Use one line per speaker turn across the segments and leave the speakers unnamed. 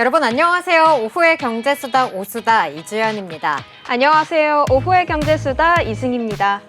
여러분 안녕하세요. 오후의 경제수다 오수다 이주연입니다.
안녕하세요. 오후의 경제수다 이승입니다.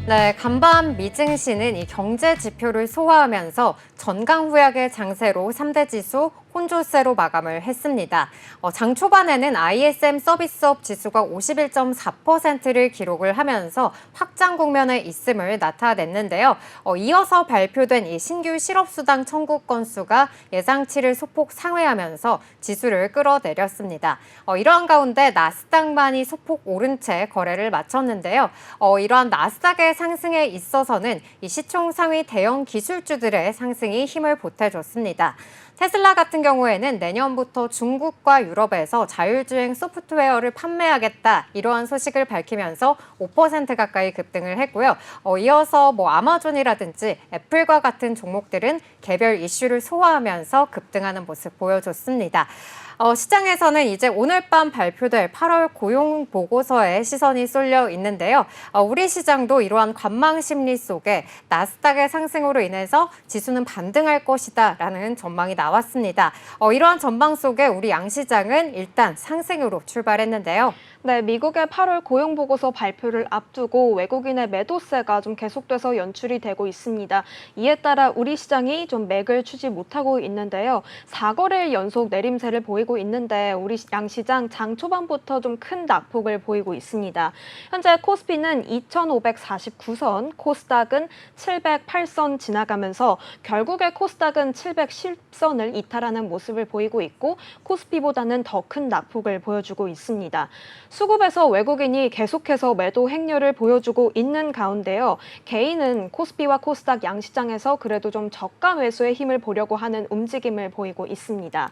네, 간밤 미증시는 이 경제 지표를 소화하면서 전강후약의 장세로 3대 지수 혼조세로 마감을 했습니다. 장 초반에는 ISM 서비스업 지수가 51.4%를 기록을 하면서 확장 국면에 있음을 나타냈는데요. 이어서 발표된 이 신규 실업수당 청구 건수가 예상치를 소폭 상회하면서 지수를 끌어내렸습니다. 이러한 가운데 나스닥만이 소폭 오른 채 거래를 마쳤는데요. 이러한 나스닥의 상승에 있어서는 이 시총 상위 대형 기술주들의 상승이 힘을 보태줬습니다. 테슬라 같은 경우에는 내년부터 중국과 유럽에서 자율주행 소프트웨어를 판매하겠다 이러한 소식을 밝히면서 5% 가까이 급등을 했고요. 이어서 아마존이라든지 애플과 같은 종목들은 개별 이슈를 소화하면서 급등하는 모습 보여줬습니다. 시장에서는 이제 오늘 밤 발표될 8월 고용 보고서에 시선이 쏠려 있는데요. 우리 시장도 이러한 관망 심리 속에 나스닥의 상승으로 인해서 지수는 반등할 것이다라는 전망이 나왔습니다. 이러한 전망 속에 우리 양시장은 일단 상승으로 출발했는데요.
네, 미국의 8월 고용보고서 발표를 앞두고 외국인의 매도세가 좀 계속돼서 연출이 되고 있습니다. 이에 따라 우리 시장이 좀 맥을 추지 못하고 있는데요. 4거래일 연속 내림세를 보이고 있는데 우리 양시장 장 초반부터 좀 큰 낙폭을 보이고 있습니다. 현재 코스피는 2,549선, 코스닥은 708선 지나가면서 결국에 코스닥은 710선을 이탈하는 모습을 보이고 있고 코스피보다는 더 큰 낙폭을 보여주고 있습니다. 수급에서 외국인이 계속해서 매도 행렬을 보여주고 있는 가운데요. 개인은 코스피와 코스닥 양시장에서 그래도 좀 저가 매수의 힘을 보려고 하는 움직임을 보이고 있습니다.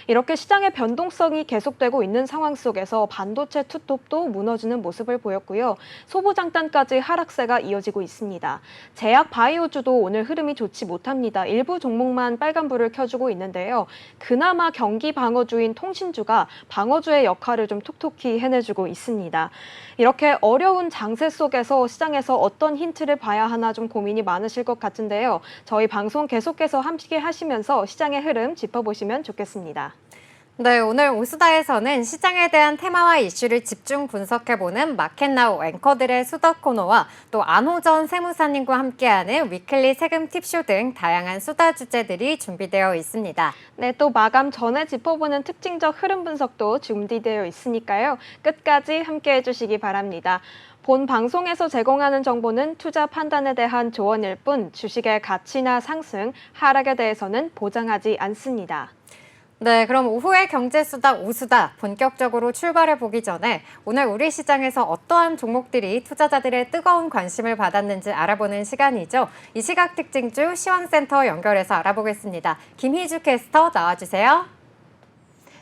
이렇게 시장의 변동성이 계속되고 있는 상황 속에서 반도체 투톱도 무너지는 모습을 보였고요. 소부장단까지 하락세가 이어지고 있습니다. 제약 바이오주도 오늘 흐름이 좋지 못합니다. 일부 종목만 빨간불을 켜주고 있는데요. 그나마 경기 방어주인 통신주가 방어주의 역할을 좀 톡톡히 해내주고 있습니다. 이렇게 어려운 장세 속에서 시장에서 어떤 힌트를 봐야 하나 좀 고민이 많으실 것 같은데요. 저희 방송 계속해서 함께 하시면서 시장의 흐름 짚어보시면 좋겠습니다.
네, 오늘 오수다에서는 시장에 대한 테마와 이슈를 집중 분석해보는 마켓나우 앵커들의 수다 코너와 또 안호전 세무사님과 함께하는 위클리 세금 팁쇼 등 다양한 수다 주제들이 준비되어 있습니다.
네, 또 마감 전에 짚어보는 특징적 흐름 분석도 준비되어 있으니까요. 끝까지 함께해 주시기 바랍니다. 본 방송에서 제공하는 정보는 투자 판단에 대한 조언일 뿐 주식의 가치나 상승, 하락에 대해서는 보장하지 않습니다.
네, 그럼 오후의 경제수다 오수다 본격적으로 출발해보기 전에 오늘 우리 시장에서 어떠한 종목들이 투자자들의 뜨거운 관심을 받았는지 알아보는 시간이죠. 이 시각 특징주 시황센터 연결해서 알아보겠습니다. 김희주 캐스터 나와주세요.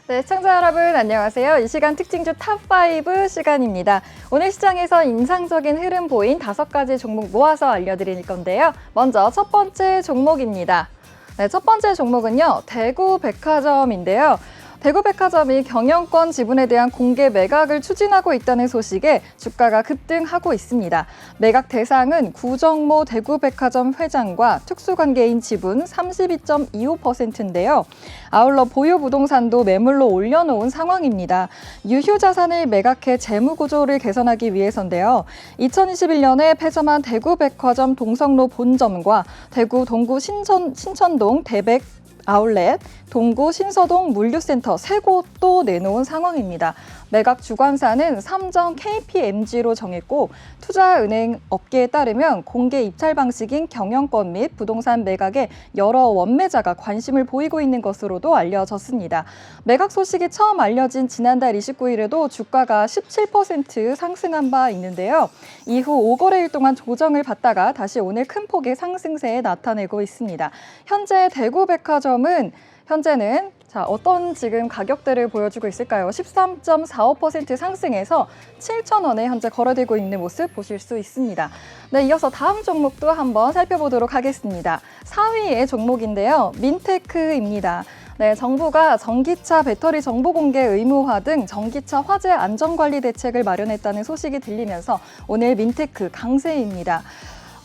네, 시청자 여러분 안녕하세요. 이 시간 특징주 탑5 시간입니다. 오늘 시장에서 인상적인 흐름 보인 5가지 종목 모아서 알려드릴 건데요. 먼저 첫 번째 종목입니다. 네, 첫 번째 종목은요, 대구백화점인데요. 대구백화점이 경영권 지분에 대한 공개 매각을 추진하고 있다는 소식에 주가가 급등하고 있습니다. 매각 대상은 구정모 대구백화점 회장과 특수관계인 지분 32.25%인데요. 아울러 보유 부동산도 매물로 올려놓은 상황입니다. 유휴 자산을 매각해 재무 구조를 개선하기 위해서인데요. 2021년에 폐점한 대구백화점 동성로 본점과 대구 동구 신천동 대백 아울렛, 동구 신서동 물류센터 3곳도 내놓은 상황입니다. 매각 주관사는 삼정 KPMG로 정했고 투자은행 업계에 따르면 공개 입찰 방식인 경영권 및 부동산 매각에 여러 원매자가 관심을 보이고 있는 것으로도 알려졌습니다. 매각 소식이 처음 알려진 지난달 29일에도 주가가 17% 상승한 바 있는데요. 이후 5거래일 동안 조정을 받다가 다시 오늘 큰 폭의 상승세에 나타내고 있습니다. 현재 대구백화점은 현재는 어떤 지금 가격대를 보여주고 있을까요? 13.45% 상승해서 7,000원에 현재 거래되고 있는 모습 보실 수 있습니다. 네, 이어서 다음 종목도 한번 살펴보도록 하겠습니다. 4위의 종목인데요. 민테크입니다. 네, 정부가 전기차 배터리 정보 공개 의무화 등 전기차 화재 안전관리 대책을 마련했다는 소식이 들리면서 오늘 민테크 강세입니다.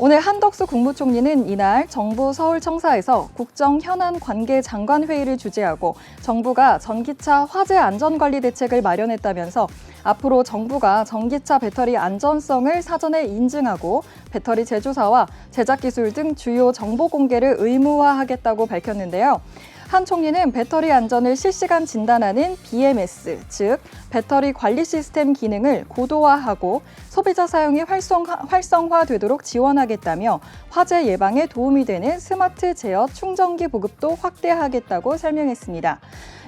오늘 한덕수 국무총리는 이날 정부 서울청사에서 국정 현안 관계 장관 회의를 주재하고 정부가 전기차 화재 안전관리 대책을 마련했다면서 앞으로 정부가 전기차 배터리 안전성을 사전에 인증하고 배터리 제조사와 제작 기술 등 주요 정보 공개를 의무화하겠다고 밝혔는데요. 한 총리는 배터리 안전을 실시간 진단하는 BMS, 즉 배터리 관리 시스템 기능을 고도화하고 소비자 사용이 활성화되도록 지원하겠다며 화재 예방에 도움이 되는 스마트 제어 충전기 보급도 확대하겠다고 설명했습니다.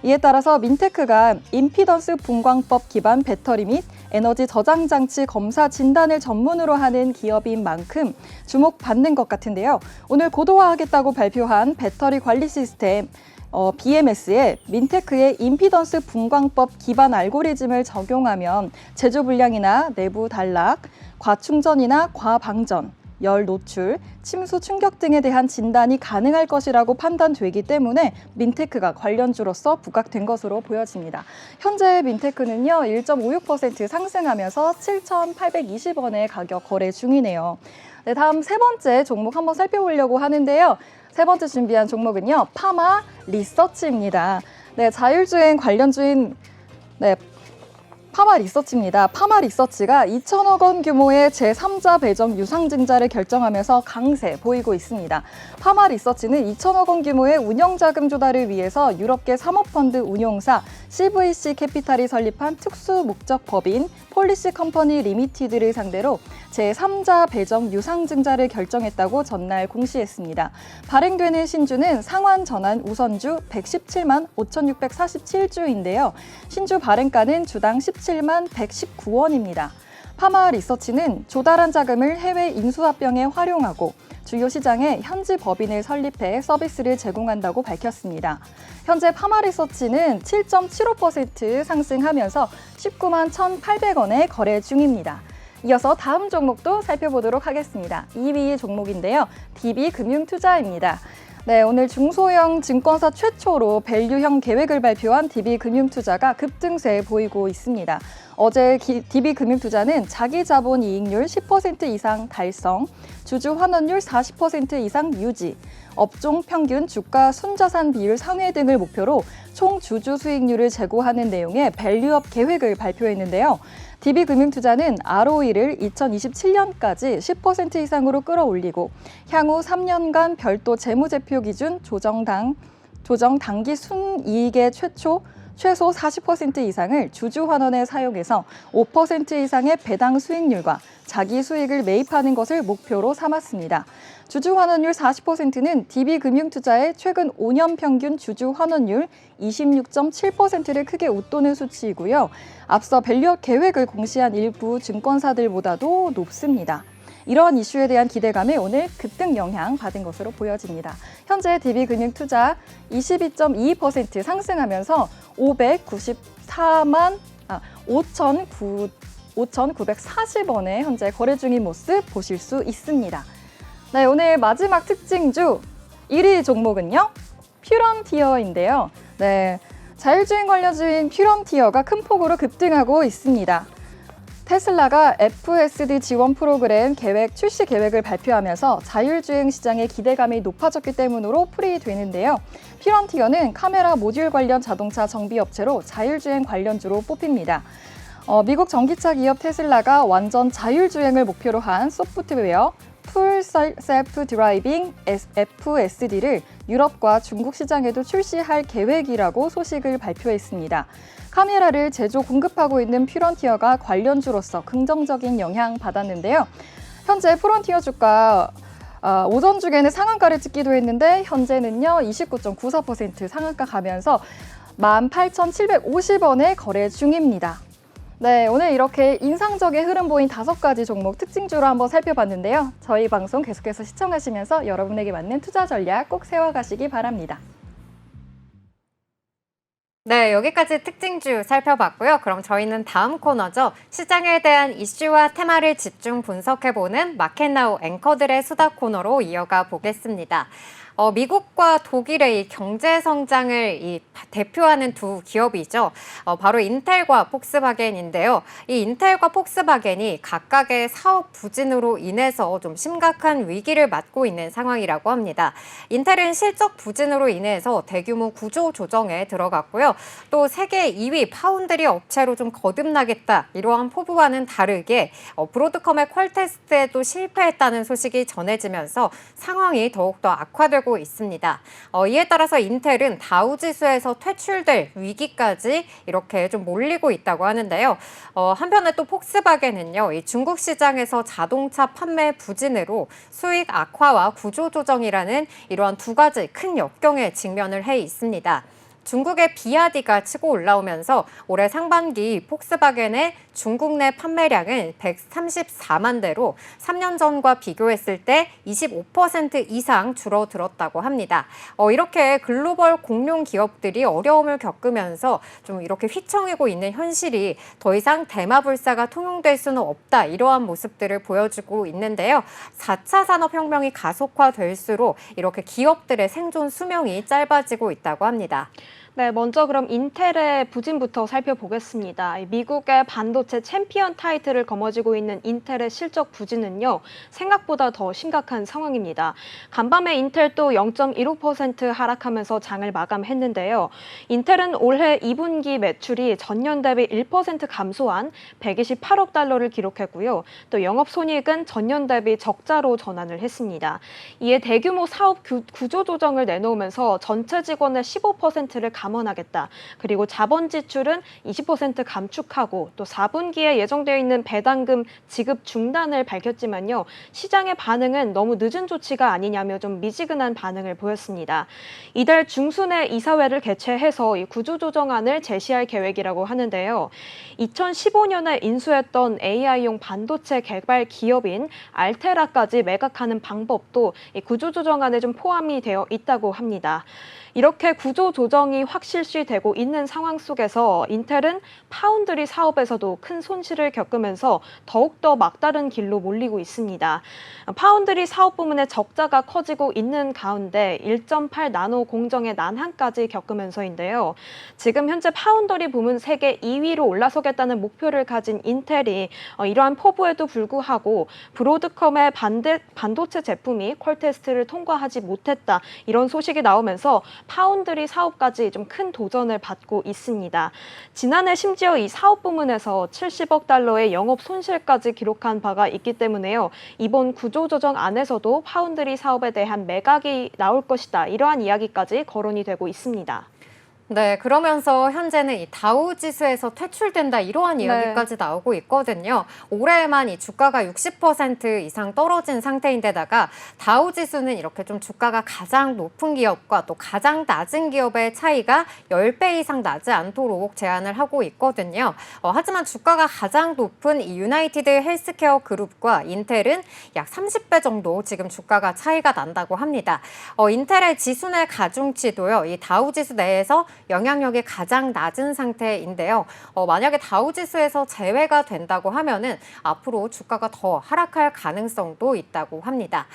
이에 따라서 민테크가 임피던스 분광법 기반 배터리 및 에너지 저장 장치 검사 진단을 전문으로 하는 기업인 만큼 주목받는 것 같은데요. 오늘 고도화하겠다고 발표한 배터리 관리 시스템 BMS에 민테크의 임피던스 분광법 기반 알고리즘을 적용하면 제조 불량이나 내부 단락, 과충전이나 과방전, 열 노출, 침수 충격 등에 대한 진단이 가능할 것이라고 판단되기 때문에 민테크가 관련주로서 부각된 것으로 보여집니다. 현재 민테크는요 1.56% 상승하면서 7,820원의 가격 거래 중이네요. 네, 다음 세 번째 종목 한번 살펴보려고 하는데요. 세 번째 준비한 종목은요, 파마 리서치입니다. 네, 자율주행 관련주인 파마 리서치입니다. 파마 리서치가 2천억 원 규모의 제3자 배정 유상증자를 결정하면서 강세 보이고 있습니다. 파마 리서치는 2천억 원 규모의 운영자금 조달을 위해서 유럽계 사모펀드 운용사 CVC 캐피탈이 설립한 특수 목적 법인 폴리시 컴퍼니 리미티드를 상대로 제3자 배정 유상증자를 결정했다고 전날 공시했습니다. 발행되는 신주는 상환 전환 우선주 117만 5,647주인데요. 신주 발행가는 주당 17만 119원입니다. 파마 리서치는 조달한 자금을 해외 인수합병에 활용하고 주요 시장에 현지 법인을 설립해 서비스를 제공한다고 밝혔습니다. 현재 파마 리서치는 7.75% 상승하면서 19만 1,800원에 거래 중입니다. 이어서 다음 종목도 살펴보도록 하겠습니다. 2위 종목인데요. DB금융투자입니다. 네, 오늘 중소형 증권사 최초로 밸류형 계획을 발표한 DB금융투자가 급등세 보이고 있습니다. 어제 DB금융투자는 자기 자본 이익률 10% 이상 달성, 주주 환원율 40% 이상 유지, 업종 평균 주가 순자산 비율 상회 등을 목표로 총 주주 수익률을 제고하는 내용의 밸류업 계획을 발표했는데요. DB금융투자는 ROE를 2027년까지 10% 이상으로 끌어올리고 향후 3년간 별도 재무제표 기준 조정 당기 순이익의 최소 40% 이상을 주주 환원에 사용해서 5% 이상의 배당 수익률과 자기 수익을 매입하는 것을 목표로 삼았습니다. 주주 환원율 40%는 DB금융투자의 최근 5년 평균 주주 환원율 26.7%를 크게 웃도는 수치이고요. 앞서 밸류업 계획을 공시한 일부 증권사들보다도 높습니다. 이러한 이슈에 대한 기대감에 오늘 급등 영향 받은 것으로 보여집니다. 현재 DB금융투자 22.22% 상승하면서 5,940원에 현재 거래 중인 모습 보실 수 있습니다. 네, 오늘 마지막 특징주 1위 종목은요, 퓨런티어인데요. 네, 자율주행 관련주인 퓨런티어가 큰 폭으로 급등하고 있습니다. 테슬라가 FSD 지원 프로그램 출시 계획을 발표하면서 자율주행 시장의 기대감이 높아졌기 때문으로 풀이되는데요. 퓨런티어는 카메라 모듈 관련 자동차 정비업체로 자율주행 관련주로 뽑힙니다. 미국 전기차 기업 테슬라가 완전 자율주행을 목표로 한 소프트웨어 풀 셀프 드라이빙 FSD를 유럽과 중국 시장에도 출시할 계획이라고 소식을 발표했습니다. 카메라를 제조 공급하고 있는 퓨런티어가 관련주로서 긍정적인 영향 받았는데요. 현재 퓨런티어 주가 오전 중에는 상한가를 찍기도 했는데 현재는요 29.94% 상한가 가면서 18,750원에 거래 중입니다. 네, 오늘 이렇게 인상적인 흐름 보인 5가지 종목 특징주로 한번 살펴봤는데요. 저희 방송 계속해서 시청하시면서 여러분에게 맞는 투자 전략 꼭 세워가시기 바랍니다.
네, 여기까지 특징주 살펴봤고요. 그럼 저희는 다음 코너죠. 시장에 대한 이슈와 테마를 집중 분석해보는 마켓나우 앵커들의 수다 코너로 이어가 보겠습니다. 미국과 독일의 이 경제 성장을 대표하는 두 기업이죠. 바로 인텔과 폭스바겐인데요. 이 인텔과 폭스바겐이 각각의 사업 부진으로 인해서 좀 심각한 위기를 맞고 있는 상황이라고 합니다. 인텔은 실적 부진으로 인해서 대규모 구조 조정에 들어갔고요. 또 세계 2위 파운드리 업체로 좀 거듭나겠다. 이러한 포부와는 다르게 브로드컴의 퀄테스트에도 실패했다는 소식이 전해지면서 상황이 더욱더 악화되고 있습니다. 이에 따라서 인텔은 다우지수에서 퇴출될 위기까지 이렇게 좀 몰리고 있다고 하는데요. 한편에 또 폭스바겐은요, 이 중국 시장에서 자동차 판매 부진으로 수익 악화와 구조조정이라는 이러한 두 가지 큰 역경에 직면을 해 있습니다. 중국의 비아디가 치고 올라오면서 올해 상반기 폭스바겐의 중국 내 판매량은 134만 대로 3년 전과 비교했을 때 25% 이상 줄어들었다고 합니다. 이렇게 글로벌 공룡 기업들이 어려움을 겪으면서 좀 이렇게 휘청이고 있는 현실이 더 이상 대마불사가 통용될 수는 없다. 이러한 모습들을 보여주고 있는데요. 4차 산업혁명이 가속화될수록 이렇게 기업들의 생존 수명이 짧아지고 있다고 합니다.
네, 먼저 그럼 인텔의 부진부터 살펴보겠습니다. 미국의 반도체 챔피언 타이틀을 거머쥐고 있는 인텔의 실적 부진은요, 생각보다 더 심각한 상황입니다. 간밤에 인텔도 0.15% 하락하면서 장을 마감했는데요. 인텔은 올해 2분기 매출이 전년 대비 1% 감소한 128억 달러를 기록했고요. 또 영업손익은 전년 대비 적자로 전환을 했습니다. 이에 대규모 사업 구조조정을 내놓으면서 전체 직원의 15%를 감원하겠다. 그리고 자본 지출은 20% 감축하고 또 4분기에 예정되어 있는 배당금 지급 중단을 밝혔지만요. 시장의 반응은 너무 늦은 조치가 아니냐며 좀 미지근한 반응을 보였습니다. 이달 중순에 이사회를 개최해서 이 구조조정안을 제시할 계획이라고 하는데요. 2015년에 인수했던 AI용 반도체 개발 기업인 알테라까지 매각하는 방법도 이 구조조정안에 좀 포함이 되어 있다고 합니다. 이렇게 구조 조정이 확실시되고 있는 상황 속에서 인텔은 파운드리 사업에서도 큰 손실을 겪으면서 더욱더 막다른 길로 몰리고 있습니다. 파운드리 사업 부문의 적자가 커지고 있는 가운데 1.8 나노 공정의 난항까지 겪으면서인데요. 지금 현재 파운드리 부문 세계 2위로 올라서겠다는 목표를 가진 인텔이 이러한 포부에도 불구하고 브로드컴의 반도체 제품이 퀄테스트를 통과하지 못했다. 이런 소식이 나오면서 파운드리 사업까지 좀 큰 도전을 받고 있습니다. 지난해 심지어 이 사업 부문에서 70억 달러의 영업 손실까지 기록한 바가 있기 때문에요. 이번 구조조정 안에서도 파운드리 사업에 대한 매각이 나올 것이다. 이러한 이야기까지 거론이 되고 있습니다.
네, 그러면서 현재는 이 다우 지수에서 퇴출된다 이러한 이야기까지 나오고 있거든요. 올해에만 이 주가가 60% 이상 떨어진 상태인데다가 다우 지수는 이렇게 좀 주가가 가장 높은 기업과 또 가장 낮은 기업의 차이가 10배 이상 나지 않도록 제한을 하고 있거든요. 하지만 주가가 가장 높은 이 유나이티드 헬스케어 그룹과 인텔은 약 30배 정도 지금 주가가 차이가 난다고 합니다. 인텔의 지수 내 가중치도요, 이 다우 지수 내에서 영향력이 가장 낮은 상태인데요. 만약에 다우지수에서 제외가 된다고 하면은 앞으로 주가가 더 하락할 가능성도 있다고 합니다.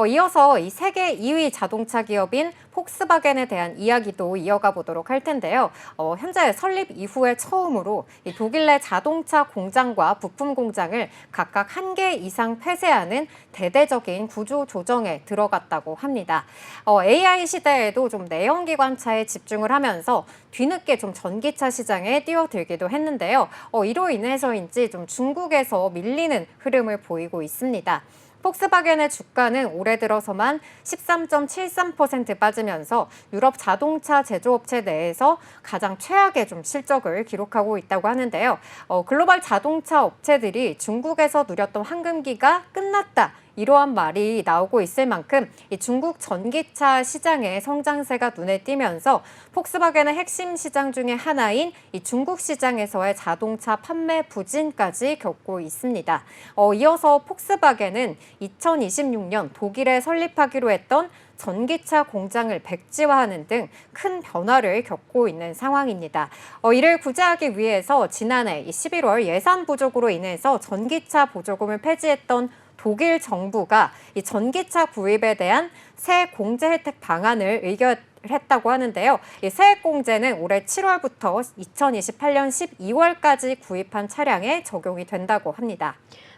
이어서 이 세계 2위 자동차 기업인 폭스바겐에 대한 이야기도 이어가 보도록 할 텐데요. 현재 설립 이후에 처음으로 이 독일 내 자동차 공장과 부품 공장을 각각 1개 이상 폐쇄하는 대대적인 구조 조정에 들어갔다고 합니다. AI 시대에도 좀 내연기관차에 집중을 하면서 뒤늦게 좀 전기차 시장에 뛰어들기도 했는데요. 이로 인해서인지 좀 중국에서 밀리는 흐름을 보이고 있습니다. 폭스바겐의 주가는 올해 들어서만 13.73% 빠지면서 유럽 자동차 제조업체 내에서 가장 최악의 좀 실적을 기록하고 있다고 하는데요. 글로벌 자동차 업체들이 중국에서 누렸던 황금기가 끝났다. 이러한 말이 나오고 있을 만큼 이 중국 전기차 시장의 성장세가 눈에 띄면서 폭스바겐의 핵심 시장 중에 하나인 이 중국 시장에서의 자동차 판매 부진까지 겪고 있습니다. 이어서 폭스바겐은 2026년 독일에 설립하기로 했던 전기차 공장을 백지화하는 등 큰 변화를 겪고 있는 상황입니다. 이를 구제하기 위해서 지난해 11월 예산 부족으로 인해서 전기차 보조금을 폐지했던 독일 정부가 이 전기차 구입에 대한 새 공제 혜택 방안을 의결했다고 하는데요. 이 세액 공제는 올해 7월부터 2028년 12월까지 구입한 차량에 적용이 된다고 합니다.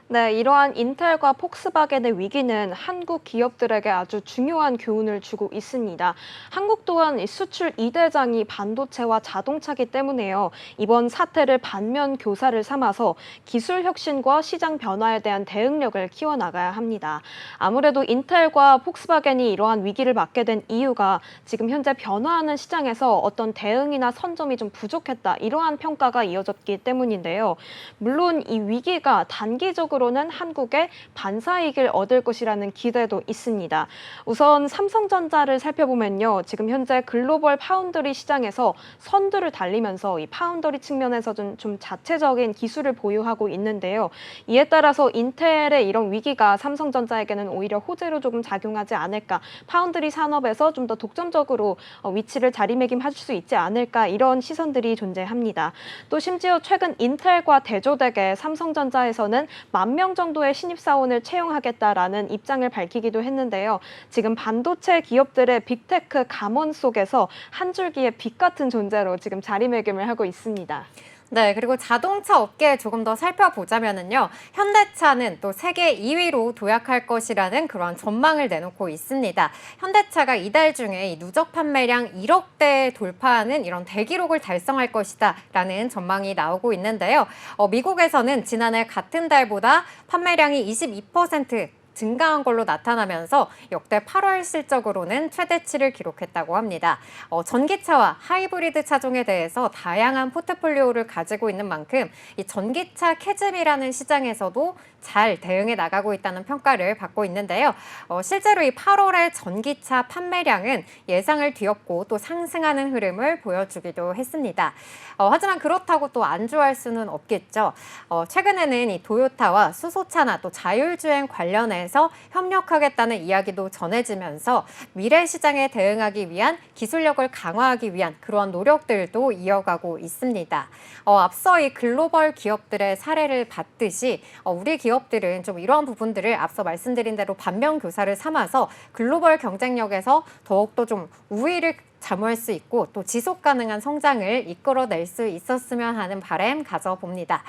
네, 이러한 인텔과 폭스바겐의 위기는 한국 기업들에게 아주 중요한 교훈을 주고 있습니다. 한국 또한 이 수출 2대장이 반도체와 자동차기 때문에요. 이번 사태를 반면 교사를 삼아서 기술 혁신과 시장 변화에 대한 대응력을 키워나가야 합니다. 아무래도 인텔과 폭스바겐이 이러한 위기를 맞게 된 이유가 지금 현재 변화하는 시장에서 어떤 대응이나 선점이 좀 부족했다, 이러한 평가가 이어졌기 때문인데요. 물론 이 위기가 단기적으로는 한국의 반사이익을 얻을 것이라는 기대도 있습니다. 우선 삼성전자를 살펴보면요. 지금 현재 글로벌 파운드리 시장에서 선두를 달리면서 이 파운드리 측면에서 좀 자체적인 기술을 보유하고 있는데요. 이에 따라서 인텔의 이런 위기가 삼성전자에게는 오히려 호재로 조금 작용하지 않을까, 파운드리 산업에서 좀 더 독점적으로 위치를 자리매김할 수 있지 않을까, 이런 시선들이 존재합니다. 또 심지어 최근 인텔과 대조되게 삼성전자에서는 10,000명 정도의 신입사원을 채용하겠다라는 입장을 밝히기도 했는데요. 지금 반도체 기업들의 빅테크 감원 속에서 한 줄기의 빛 같은 존재로 지금 자리매김을 하고 있습니다.
네, 그리고 자동차 업계 조금 더 살펴보자면은요, 현대차는 또 세계 2위로 도약할 것이라는 그런 전망을 내놓고 있습니다. 현대차가 이달 중에 이 누적 판매량 1억 대 돌파하는 이런 대기록을 달성할 것이다라는 전망이 나오고 있는데요. 미국에서는 지난해 같은 달보다 판매량이 22% 증가한 걸로 나타나면서 역대 8월 실적으로는 최대치를 기록했다고 합니다. 전기차와 하이브리드 차종에 대해서 다양한 포트폴리오를 가지고 있는 만큼 이 전기차 캐즘이라는 시장에서도 잘 대응해 나가고 있다는 평가를 받고 있는데요. 실제로 이 8월의 전기차 판매량은 예상을 뒤엎고 또 상승하는 흐름을 보여주기도 했습니다. 하지만 그렇다고 또 안주할 수는 없겠죠. 최근에는 이 도요타와 수소차나 또 자율주행 관련해서 협력하겠다는 이야기도 전해지면서 미래 시장에 대응하기 위한 기술력을 강화하기 위한 그러한 노력들도 이어가고 있습니다. 앞서 이 글로벌 기업들의 사례를 봤듯이 우리 기업들은 좀 이러한 부분들을 앞서 말씀드린 대로 반면 교사를 삼아서 글로벌 경쟁력에서 더욱더 좀 우위를 잠을 수 있고 또 지속 가능한 성장을 이끌어낼 수 있었으면 하는 바람 가져봅니다.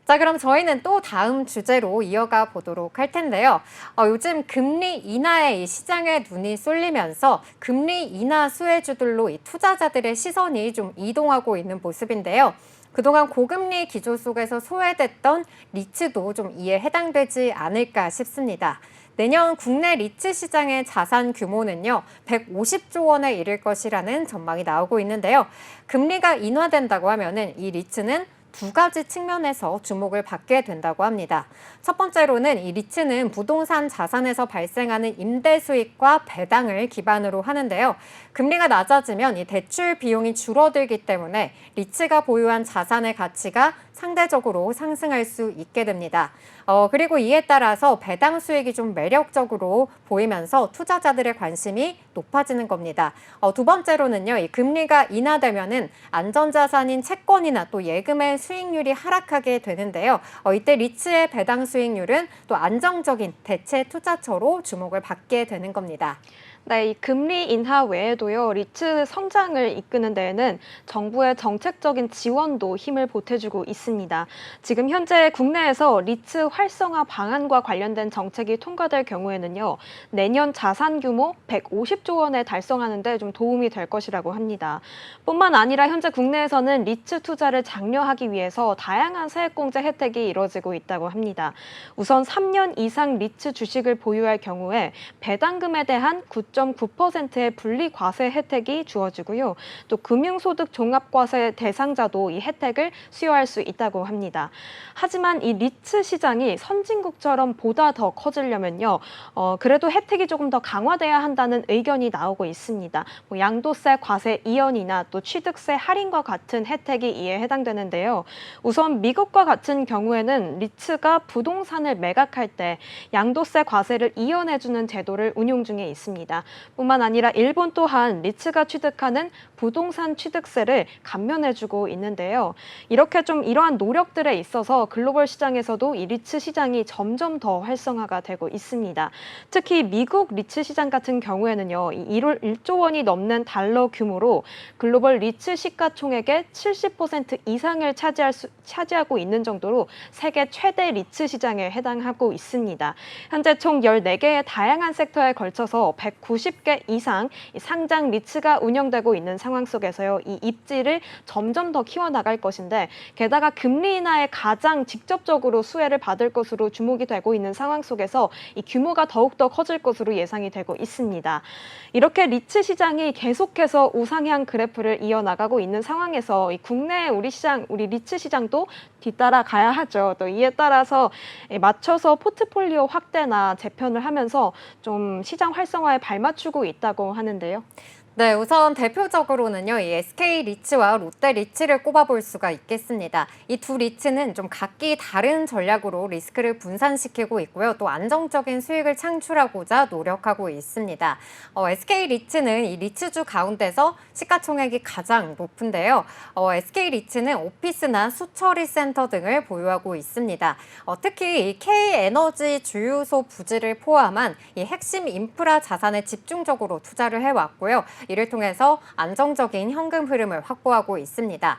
자, 그럼 저희는 또 다음 주제로 이어가 보도록 할 텐데요. 요즘 금리 인하에 이 시장에 눈이 쏠리면서 금리 인하 수혜주들로 이 투자자들의 시선이 좀 이동하고 있는 모습인데요. 그동안 고금리 기조 속에서 소외됐던 리츠도 좀 이에 해당되지 않을까 싶습니다. 내년 국내 리츠 시장의 자산 규모는요, 150조 원에 이를 것이라는 전망이 나오고 있는데요. 금리가 인하된다고 하면은 이 리츠는 두 가지 측면에서 주목을 받게 된다고 합니다. 첫 번째로는 이 리츠는 부동산 자산에서 발생하는 임대 수익과 배당을 기반으로 하는데요. 금리가 낮아지면 이 대출 비용이 줄어들기 때문에 리츠가 보유한 자산의 가치가 상대적으로 상승할 수 있게 됩니다. 그리고 이에 따라서 배당 수익이 좀 매력적으로 보이면서 투자자들의 관심이 높아지는 겁니다. 두 번째로는요, 이 금리가 인하되면은 안전자산인 채권이나 또 예금의 수익률이 하락하게 되는데요. 이때 리츠의 배당 수익률은 또 안정적인 대체 투자처로 주목을 받게 되는 겁니다.
네, 이 금리 인하 외에도요, 리츠 성장을 이끄는 데에는 정부의 정책적인 지원도 힘을 보태주고 있습니다. 지금 현재 국내에서 리츠 활성화 방안과 관련된 정책이 통과될 경우에는요, 내년 자산 규모 150조 원에 달성하는 데 좀 도움이 될 것이라고 합니다. 뿐만 아니라 현재 국내에서는 리츠 투자를 장려하기 위해서 다양한 세액공제 혜택이 이뤄지고 있다고 합니다. 우선 3년 이상 리츠 주식을 보유할 경우에 배당금에 대한 9.9%의 분리과세 혜택이 주어지고요. 또 금융소득 종합과세 대상자도 이 혜택을 수여할 수 있다고 합니다. 하지만 이 리츠 시장이 선진국처럼 보다 더 커지려면요. 그래도 혜택이 조금 더 강화돼야 한다는 의견이 나오고 있습니다. 양도세 과세 이연이나 또 취득세 할인과 같은 혜택이 이에 해당되는데요. 우선 미국과 같은 경우에는 리츠가 부동산을 매각할 때 양도세 과세를 이연해주는 제도를 운용 중에 있습니다. 있습니다. 뿐만 아니라 일본 또한 리츠가 취득하는 부동산 취득세를 감면해주고 있는데요. 이렇게 좀 이러한 노력들에 있어서 글로벌 시장에서도 이 리츠 시장이 점점 더 활성화가 되고 있습니다. 특히 미국 리츠 시장 같은 경우에는요, 이 1조 원이 넘는 달러 규모로 글로벌 리츠 시가총액의 70% 이상을 차지하고 있는 정도로 세계 최대 리츠 시장에 해당하고 있습니다. 현재 총 14개의 다양한 섹터에 걸쳐서 190개 이상 상장 리츠가 운영되고 있는 상황 속에서요, 이 입지를 점점 더 키워나갈 것인데, 게다가 금리 인하에 가장 직접적으로 수혜를 받을 것으로 주목이 되고 있는 상황 속에서 이 규모가 더욱더 커질 것으로 예상이 되고 있습니다. 이렇게 리츠 시장이 계속해서 우상향 그래프를 이어나가고 있는 상황에서 이 국내 우리 리츠 시장도 뒤따라 가야 하죠. 또 이에 따라서 맞춰서 포트폴리오 확대나 재편을 하면서 좀 시장 활성화에 발맞추고 있다고 하는데요.
네, 우선 대표적으로는요, 이 SK 리츠와 롯데 리츠를 꼽아볼 수가 있겠습니다. 이 두 리츠는 좀 각기 다른 전략으로 리스크를 분산시키고 있고요. 또 안정적인 수익을 창출하고자 노력하고 있습니다. SK 리츠는 이 리츠주 가운데서 시가총액이 가장 높은데요. SK 리츠는 오피스나 수처리 센터 등을 보유하고 있습니다. 특히 이 K에너지 주유소 부지를 포함한 이 핵심 인프라 자산에 집중적으로 투자를 해왔고요. 이를 통해서 안정적인 현금 흐름을 확보하고 있습니다.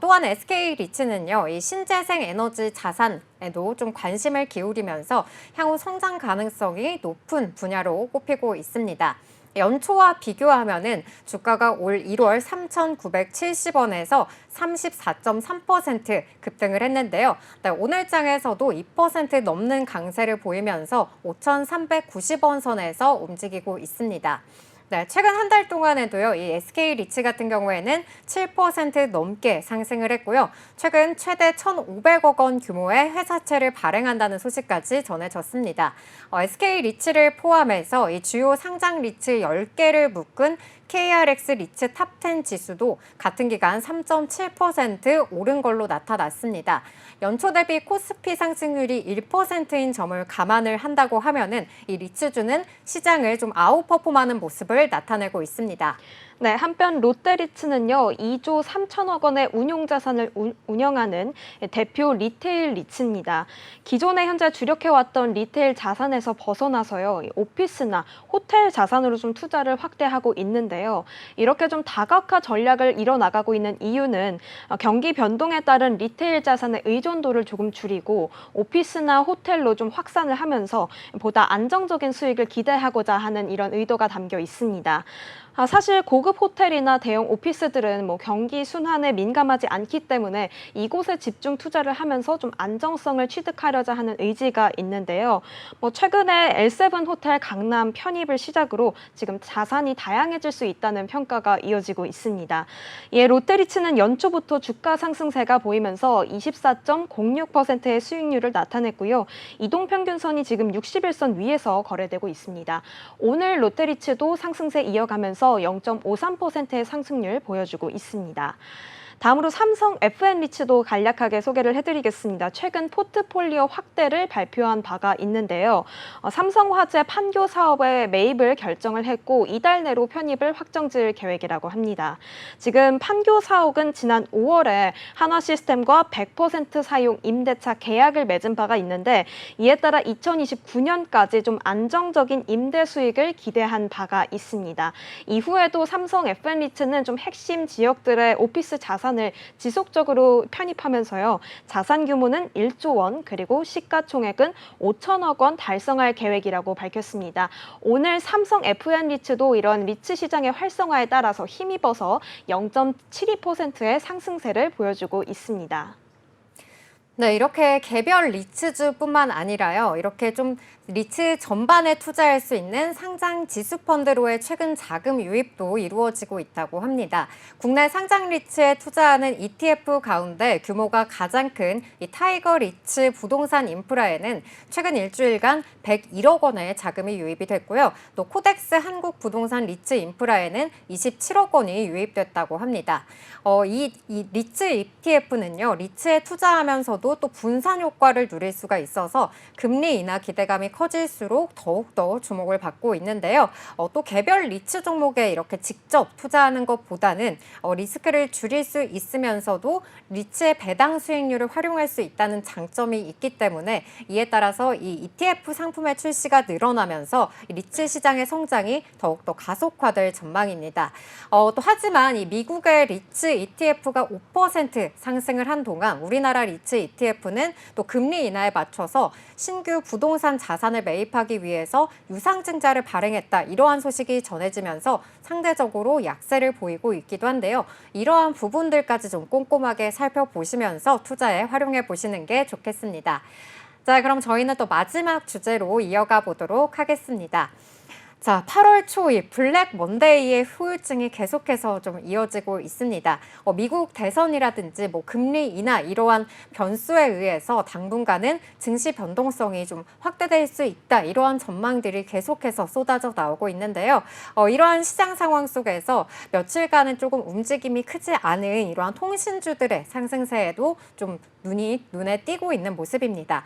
또한 SK 리츠는요, 이 신재생 에너지 자산에도 좀 관심을 기울이면서 향후 성장 가능성이 높은 분야로 꼽히고 있습니다. 연초와 비교하면은 주가가 올 1월 3,970원에서 34.3% 급등을 했는데요. 네, 오늘장에서도 2% 넘는 강세를 보이면서 5,390원 선에서 움직이고 있습니다. 네, 최근 한 달 동안에도요, 이 SK 리츠 같은 경우에는 7% 넘게 상승을 했고요. 최근 최대 1,500억 원 규모의 회사채를 발행한다는 소식까지 전해졌습니다. SK 리츠를 포함해서 이 주요 상장 리츠 10개를 묶은 KRX 리츠 탑10 지수도 같은 기간 3.7% 오른 걸로 나타났습니다. 연초 대비 코스피 상승률이 1%인 점을 감안을 한다고 하면은 이 리츠주는 시장을 좀 아웃퍼폼하는 모습을 나타내고 있습니다.
네, 한편 롯데리츠는요, 2조 3천억 원의 운용자산을 운영하는 대표 리테일 리츠입니다. 기존에 현재 주력해왔던 리테일 자산에서 벗어나서요, 오피스나 호텔 자산으로 좀 투자를 확대하고 있는데요. 이렇게 좀 다각화 전략을 이뤄나가고 있는 이유는 경기 변동에 따른 리테일 자산의 의존도를 조금 줄이고 오피스나 호텔로 좀 확산을 하면서 보다 안정적인 수익을 기대하고자 하는 이런 의도가 담겨 있습니다. 사실 고급 호텔이나 대형 오피스들은 경기 순환에 민감하지 않기 때문에 이곳에 집중 투자를 하면서 좀 안정성을 취득하려자 하는 의지가 있는데요. 최근에 L7 호텔 강남 편입을 시작으로 지금 자산이 다양해질 수 있다는 평가가 이어지고 있습니다. 이에 롯데리츠는 연초부터 주가 상승세가 보이면서 24.06%의 수익률을 나타냈고요. 이동평균선이 지금 61선 위에서 거래되고 있습니다. 오늘 롯데리츠도 상승세 이어가면서 0.53%의 상승률 보여주고 있습니다. 다음으로 삼성 FN리츠도 간략하게 소개를 해드리겠습니다. 최근 포트폴리오 확대를 발표한 바가 있는데요. 삼성화재 판교 사업의 매입을 결정을 했고 이달 내로 편입을 확정지을 계획이라고 합니다. 지금 판교 사옥은 지난 5월에 한화시스템과 100% 사용 임대차 계약을 맺은 바가 있는데 이에 따라 2029년까지 좀 안정적인 임대 수익을 기대한 바가 있습니다. 이후에도 삼성 FN리츠는 좀 핵심 지역들의 오피스 자산을 지속적으로 편입하면서요. 자산 규모는 1조 원 그리고 시가총액은 5천억 원 달성할 계획이라고 밝혔습니다. 오늘 삼성 FN리츠도 이런 리츠 시장의 활성화에 따라서 힘입어서 0.72%의 상승세를 보여주고 있습니다.
네, 이렇게 개별 리츠주뿐만 아니라요. 이렇게 좀 리츠 전반에 투자할 수 있는 상장 지수펀드로의 최근 자금 유입도 이루어지고 있다고 합니다. 국내 상장 리츠에 투자하는 ETF 가운데 규모가 가장 큰 이 타이거 리츠 부동산 인프라에는 최근 일주일간 101억 원의 자금이 유입이 됐고요. 또 코덱스 한국 부동산 리츠 인프라에는 27억 원이 유입됐다고 합니다. 이 리츠 ETF는요. 리츠에 투자하면서도 또 분산 효과를 누릴 수가 있어서 금리 인하 기대감이 커질수록 더욱더 주목을 받고 있는데요. 또 개별 리츠 종목에 이렇게 직접 투자하는 것보다는 리스크를 줄일 수 있으면서도 리츠의 배당 수익률을 활용할 수 있다는 장점이 있기 때문에 이에 따라서 이 ETF 상품의 출시가 늘어나면서 리츠 시장의 성장이 더욱더 가속화될 전망입니다. 또 하지만 이 미국의 리츠 ETF가 5% 상승을 한 동안 우리나라 리츠 ETF는 또 금리 인하에 맞춰서 신규 부동산 자산을 매입하기 위해서 유상증자를 발행했다. 이러한 소식이 전해지면서 상대적으로 약세를 보이고 있기도 한데요. 이러한 부분들까지 좀 꼼꼼하게 살펴보시면서 투자에 활용해 보시는 게 좋겠습니다. 자, 그럼 저희는 또 마지막 주제로 이어가 보도록 하겠습니다. 자, 8월 초 이 블랙 먼데이의 후유증이 계속해서 좀 이어지고 있습니다. 미국 대선이라든지 뭐 금리 인하 이러한 변수에 의해서 당분간은 증시 변동성이 좀 확대될 수 있다. 이러한 전망들이 계속해서 쏟아져 나오고 있는데요. 이러한 시장 상황 속에서 며칠간은 조금 움직임이 크지 않은 이러한 통신주들의 상승세에도 좀 눈에 띄고 있는 모습입니다.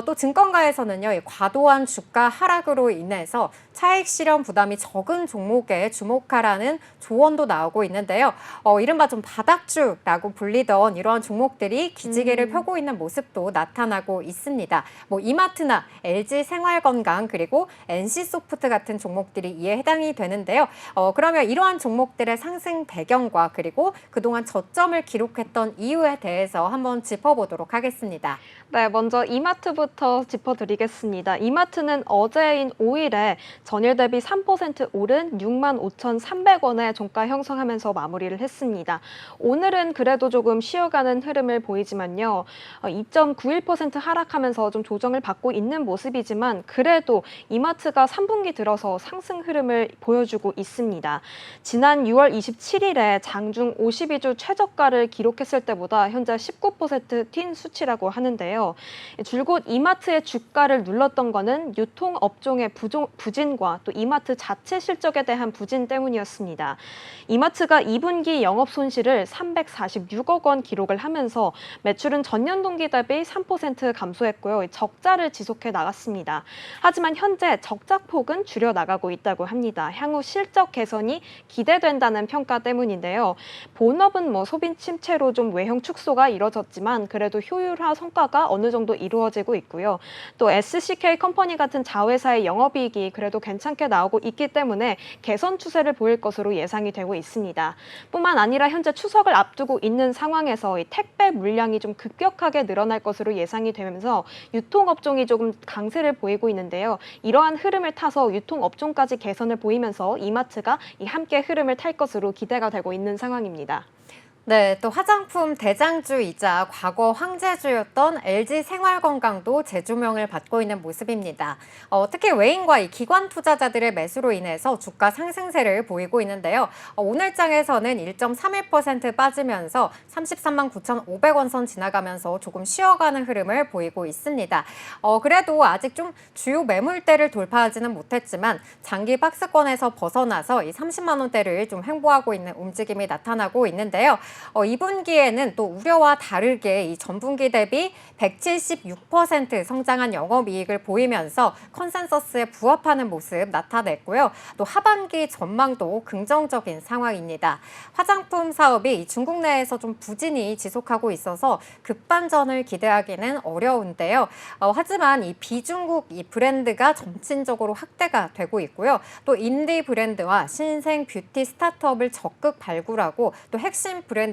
또 증권가에서는요, 이 과도한 주가 하락으로 인해서 차익 실현 부담이 적은 종목에 주목하라는 조언도 나오고 있는데요. 이른바 좀 바닥주라고 불리던 이러한 종목들이 기지개를 펴고 있는 모습도 나타나고 있습니다. 뭐 이마트나 LG 생활건강 그리고 NC소프트 같은 종목들이 이에 해당이 되는데요. 그러면 이러한 종목들의 상승 배경과 그리고 그동안 저점을 기록했던 이유에 대해서 한번 짚어보도록 하겠습니다.
네, 먼저 이마트부터 짚어드리겠습니다. 이마트는 어제인 5일에 전일 대비 3% 오른 65,300원의 종가 형성하면서 마무리를 했습니다. 오늘은 그래도 조금 쉬어가는 흐름을 보이지만요. 2.91% 하락하면서 좀 조정을 받고 있는 모습이지만 그래도 이마트가 3분기 들어서 상승 흐름을 보여주고 있습니다. 지난 6월 27일에 장중 52주 최저가를 기록했을 때보다 현재 19% 뛴 수치라고 하는데요. 줄곧 이마트의 주가를 눌렀던 거는 유통업종의 부진과 또 이마트 자체 실적에 대한 부진 때문이었습니다. 이마트가 2분기 영업 손실을 346억 원 기록을 하면서 매출은 전년 동기 대비 3% 감소했고요. 적자를 지속해 나갔습니다. 하지만 현재 적자폭은 줄여 나가고 있다고 합니다. 향후 실적 개선이 기대된다는 평가 때문인데요. 본업은 뭐 소비 침체로 좀 외형 축소가 이뤄졌지만 그래도 효율화 성과가 어느 정도 이루어지고 있고요. 또 SCK 컴퍼니 같은 자회사의 영업이익이 그래도 괜찮게 나오고 있기 때문에 개선 추세를 보일 것으로 예상이 되고 있습니다. 뿐만 아니라 현재 추석을 앞두고 있는 상황에서 이 택배 물량이 좀 급격하게 늘어날 것으로 예상이 되면서 유통업종이 조금 강세를 보이고 있는데요. 이러한 흐름을 타서 유통업종까지 개선을 보이면서 이마트가 함께 흐름을 탈 것으로 기대가 되고 있는 상황입니다.
네, 또 화장품 대장주이자 과거 황제주였던 LG 생활건강도 재조명을 받고 있는 모습입니다. 특히 외인과 이 기관 투자자들의 매수로 인해서 주가 상승세를 보이고 있는데요. 오늘 장에서는 1.31% 빠지면서 33만 9,500원 선 지나가면서 조금 쉬어가는 흐름을 보이고 있습니다. 그래도 아직 좀 주요 매물대를 돌파하지는 못했지만 장기 박스권에서 벗어나서 이 30만 원대를 좀 횡보하고 있는 움직임이 나타나고 있는데요. 2분기에는 또 우려와 다르게 이 전분기 대비 176% 성장한 영업이익을 보이면서 컨센서스에 부합하는 모습 나타냈고요. 또 하반기 전망도 긍정적인 상황입니다. 화장품 사업이 중국 내에서 좀 부진이 지속하고 있어서 급반전을 기대하기는 어려운데요. 하지만 이 비중국 이 브랜드가 점진적으로 확대가 되고 있고요. 또 인디 브랜드와 신생 뷰티 스타트업을 적극 발굴하고 또 핵심 브랜드의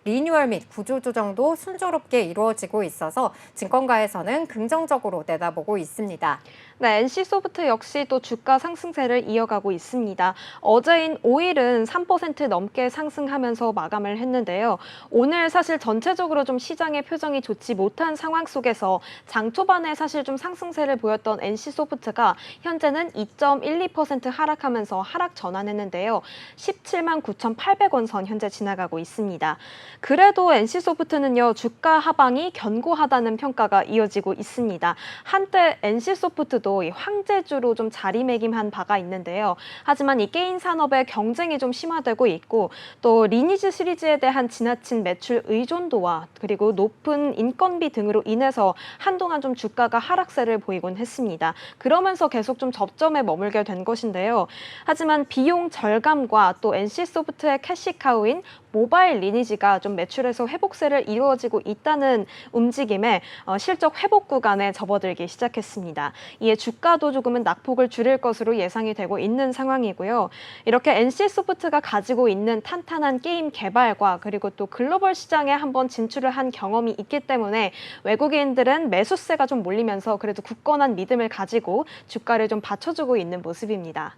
리뉴얼 및 구조조정도 순조롭게 이루어지고 있어서 증권가에서는 긍정적으로 내다보고 있습니다.
네, NC소프트 역시 또 주가 상승세를 이어가고 있습니다. 어제인 5일은 3% 넘게 상승하면서 마감을 했는데요. 오늘 사실 전체적으로 좀 시장의 표정이 좋지 못한 상황 속에서 장 초반에 사실 좀 상승세를 보였던 NC소프트가 현재는 2.12% 하락하면서 하락 전환했는데요. 17만 9,800원 선 현재 지나가고 있습니다. 그래도 NC소프트는요, 주가 하방이 견고하다는 평가가 이어지고 있습니다. 한때 NC소프트도 이 황제주로 좀 자리매김한 바가 있는데요. 하지만 이 게임 산업의 경쟁이 좀 심화되고 있고 또 리니지 시리즈에 대한 지나친 매출 의존도와 그리고 높은 인건비 등으로 인해서 한동안 좀 주가가 하락세를 보이곤 했습니다. 그러면서 계속 좀 저점에 머물게 된 것인데요. 하지만 비용 절감과 또 NC소프트의 캐시카우인 모바일 리니지가 좀 매출에서 회복세를 이루어지고 있다는 움직임에 실적 회복 구간에 접어들기 시작했습니다. 이에 주가도 조금은 낙폭을 줄일 것으로 예상이 되고 있는 상황이고요. 이렇게 NC소프트가 가지고 있는 탄탄한 게임 개발과 그리고 또 글로벌 시장에 한번 진출을 한 경험이 있기 때문에 외국인들은 매수세가 좀 몰리면서 그래도 굳건한 믿음을 가지고 주가를 좀 받쳐주고 있는 모습입니다.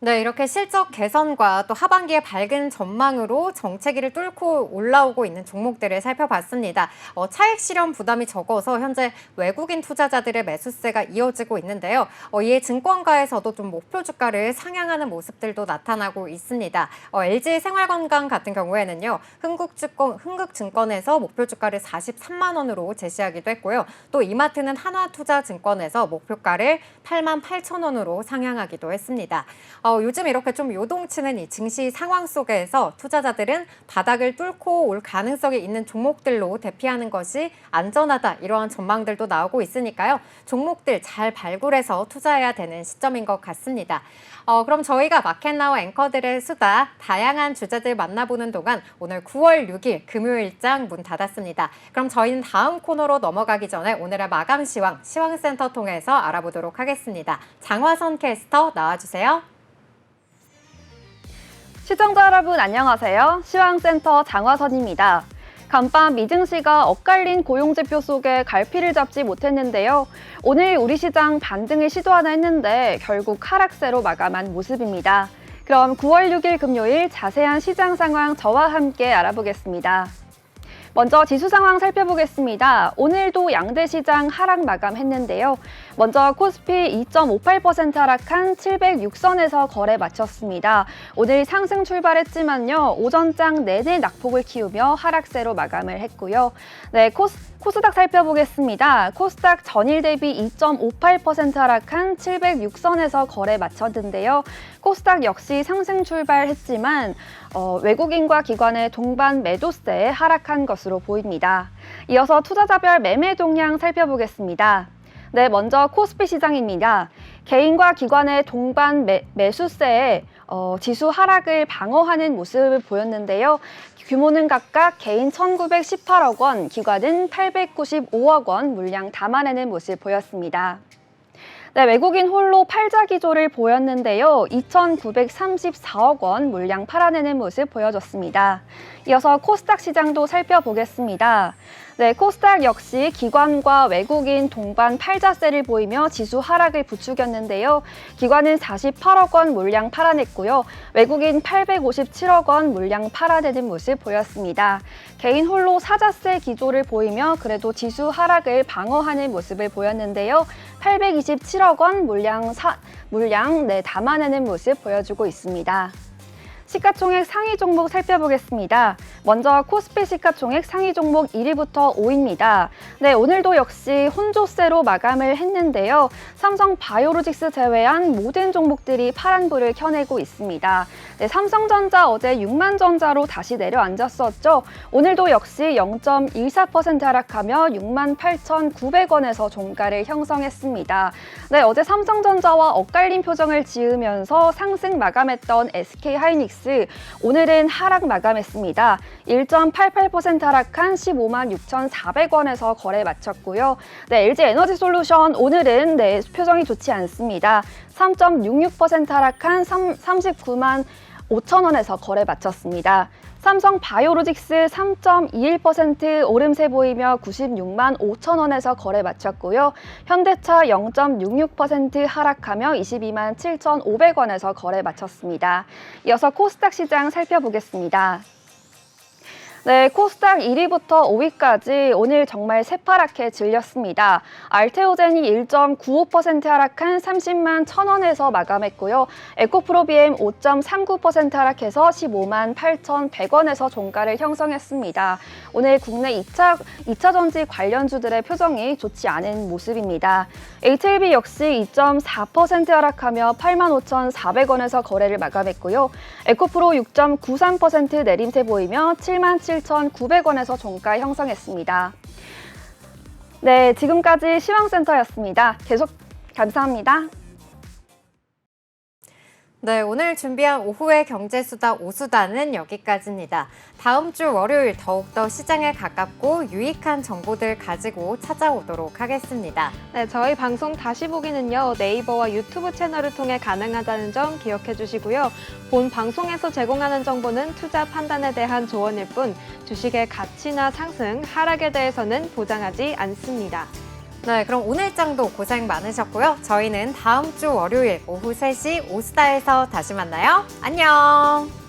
네, 이렇게 실적 개선과 또 하반기의 밝은 전망으로 정체기를 뚫고 올라오고 있는 종목들을 살펴봤습니다. 차익 실현 부담이 적어서 현재 외국인 투자자들의 매수세가 이어지고 있는데요. 이에 증권가에서도 좀 목표 주가를 상향하는 모습들도 나타나고 있습니다. LG 생활건강 같은 경우에는요, 흥국증권에서 목표 주가를 43만 원으로 제시하기도 했고요. 또 이마트는 한화투자증권에서 목표가를 8만 8천 원으로 상향하기도 했습니다. 요즘 이렇게 좀 요동치는 이 증시 상황 속에서 투자자들은 바닥을 뚫고 올 가능성이 있는 종목들로 대피하는 것이 안전하다, 이러한 전망들도 나오고 있으니까요. 종목들 잘 발굴해서 투자해야 되는 시점인 것 같습니다. 그럼 저희가 마켓나우 앵커들의 수다, 다양한 주제들 만나보는 동안 오늘 9월 6일 금요일장 문 닫았습니다. 그럼 저희는 다음 코너로 넘어가기 전에 오늘의 마감 시황, 시황센터 통해서 알아보도록 하겠습니다. 장화선 캐스터 나와주세요.
시청자 여러분 안녕하세요. 시황센터 장화선입니다. 간밤 미증시가 엇갈린 고용지표 속에 갈피를 잡지 못했는데요. 오늘 우리 시장 반등을 시도하나 했는데 결국 하락세로 마감한 모습입니다. 그럼 9월 6일 금요일 자세한 시장 상황 저와 함께 알아보겠습니다. 먼저 지수 상황 살펴보겠습니다. 오늘도 양대 시장 하락 마감했는데요. 먼저 코스피 2.58% 하락한 706선에서 거래 마쳤습니다. 오늘 상승 출발했지만요. 오전장 내내 낙폭을 키우며 하락세로 마감을 했고요. 네, 코스닥 살펴보겠습니다. 코스닥 전일 대비 2.58% 하락한 706선에서 거래 마쳤는데요. 코스닥 역시 상승 출발했지만 외국인과 기관의 동반 매도세에 하락한 것으로 보입니다. 이어서 투자자별 매매 동향 살펴보겠습니다. 네, 먼저 코스피 시장입니다. 개인과 기관의 동반 매수세에 지수 하락을 방어하는 모습을 보였는데요. 규모는 각각 개인 1,918억 원, 기관은 895억 원 물량 담아내는 모습 보였습니다. 네, 외국인 홀로 팔자 기조를 보였는데요. 2,934억 원 물량 팔아내는 모습 보여줬습니다. 이어서 코스닥 시장도 살펴보겠습니다. 네, 코스닥 역시 기관과 외국인 동반 팔자세를 보이며 지수 하락을 부추겼는데요. 기관은 48억 원 물량 팔아냈고요. 외국인 857억 원 물량 팔아내는 모습 보였습니다. 개인 홀로 사자세 기조를 보이며 그래도 지수 하락을 방어하는 모습을 보였는데요. 827억 원 물량 담아내는 모습 보여주고 있습니다. 시가총액 상위 종목 살펴보겠습니다. 먼저 코스피 시가총액 상위 종목 1위부터 5위입니다. 네, 오늘도 역시 혼조세로 마감을 했는데요. 삼성 바이오로직스 제외한 모든 종목들이 파란불을 켜내고 있습니다. 네, 삼성전자 어제 6만전자로 다시 내려앉았었죠. 오늘도 역시 0.14% 하락하며 68,900원에서 종가를 형성했습니다. 네, 어제 삼성전자와 엇갈린 표정을 지으면서 상승 마감했던 SK하이닉스 오늘은 하락 마감했습니다. 1.88% 하락한 15만 6,400원에서 거래 마쳤고요. 네, LG에너지솔루션 오늘은 표정이 좋지 않습니다. 3.66% 하락한 39만 5천원에서 거래 마쳤습니다. 삼성 바이오로직스 3.21% 오름세 보이며 96만 5천원에서 거래 마쳤고요. 현대차 0.66% 하락하며 22만 7,500원에서 거래 마쳤습니다. 이어서 코스닥 시장 살펴보겠습니다.
네, 코스닥 1위부터 5위까지 오늘 정말 새파랗게 질렸습니다. 알테오젠이 1.95% 하락한 30만 1,000원에서 마감했고요. 에코프로비엠 5.39% 하락해서 15만 8,100원에서 종가를 형성했습니다. 오늘 국내 2차 전지 관련주들의 표정이 좋지 않은 모습입니다. HLB 역시 2.4% 하락하며 85,400원에서 거래를 마감했고요. 에코프로 6.93% 내림세 보이며 77,900원에서 종가 형성했습니다. 네, 지금까지 시황센터였습니다. 계속 감사합니다.
네, 오늘 준비한 오후의 경제수다 5수다는 여기까지입니다. 다음 주 월요일 더욱더 시장에 가깝고 유익한 정보들 가지고 찾아오도록 하겠습니다.
네, 저희 방송 다시 보기는요, 네이버와 유튜브 채널을 통해 가능하다는 점 기억해 주시고요. 본 방송에서 제공하는 정보는 투자 판단에 대한 조언일 뿐 주식의 가치나 상승, 하락에 대해서는 보장하지 않습니다.
네, 그럼 오늘장도 고생 많으셨고요. 저희는 다음 주 월요일 오후 3시 오수다에서 다시 만나요. 안녕!